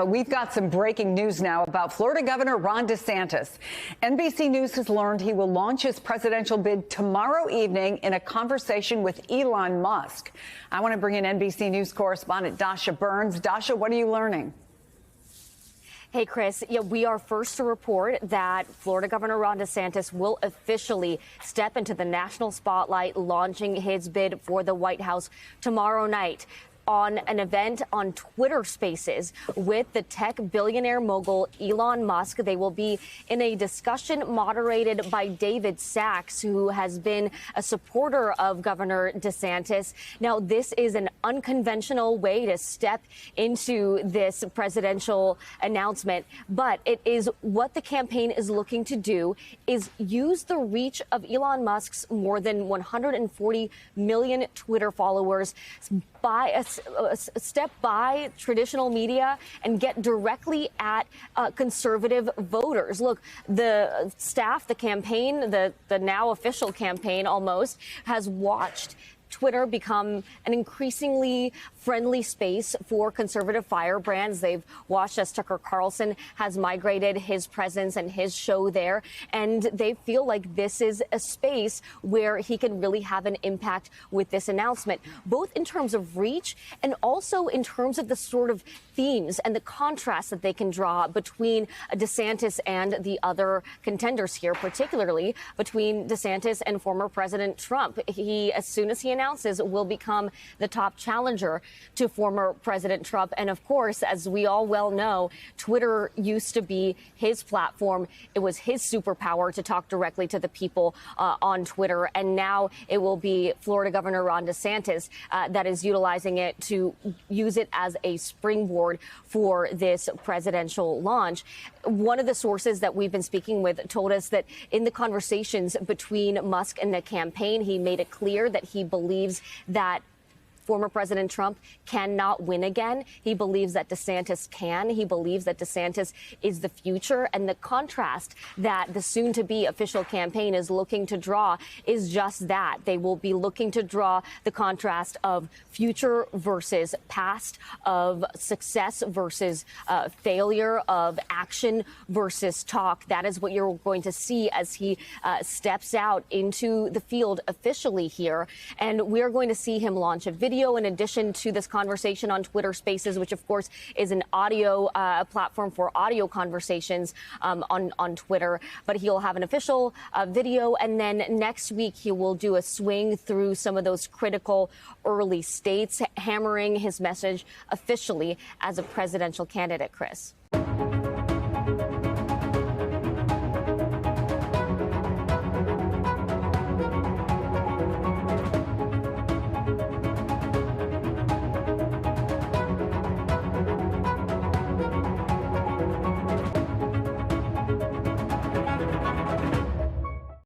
But we've got some breaking news now about Florida Governor Ron DeSantis. NBC News has learned he will launch his presidential bid tomorrow evening in a conversation with Elon Musk. I want to bring in NBC News correspondent Dasha Burns. Dasha, what are you learning? Hey, Chris. Yeah, we are first to report that Florida Governor Ron DeSantis will officially step into the national spotlight, launching his bid for the White House tomorrow night on an event on Twitter Spaces with the tech billionaire mogul Elon Musk. They will be in a discussion moderated by David Sacks, who has been a supporter of Governor DeSantis. Now, this is an unconventional way to step into this presidential announcement, but it is what the campaign is looking to do, is use the reach of Elon Musk's more than 140 million Twitter followers step by traditional media and get directly at conservative voters. Look, the staff, the campaign, the now official campaign almost, has watched Twitter become an increasingly friendly space for conservative firebrands. They've watched as Tucker Carlson has migrated his presence and his show there, and they feel like this is a space where he can really have an impact with this announcement, both in terms of reach and also in terms of the sort of themes and the contrast that they can draw between DeSantis and the other contenders here, particularly between DeSantis and former President Trump. He, as soon as he announces, will become the top challenger to former President Trump. And of course, as we all well know, Twitter used to be his platform. It was his superpower to talk directly to the people on Twitter. And now it will be Florida Governor Ron DeSantis that is utilizing it to use it as a springboard for this presidential launch. One of the sources that we've been speaking with told us that in the conversations between Musk and the campaign, he made it clear that he believes that former President Trump cannot win again. He believes that DeSantis can. He believes that DeSantis is the future. And the contrast that the soon-to-be official campaign is looking to draw is just that. They will be looking to draw the contrast of future versus past, of success versus failure, of action versus talk. That is what you're going to see as he steps out into the field officially here. And we're going to see him launch a video in addition to this conversation on Twitter Spaces, which, of course, is an audio platform for audio conversations on Twitter. But he'll have an official video. And then next week, he will do a swing through some of those critical early states, hammering his message officially as a presidential candidate, Chris.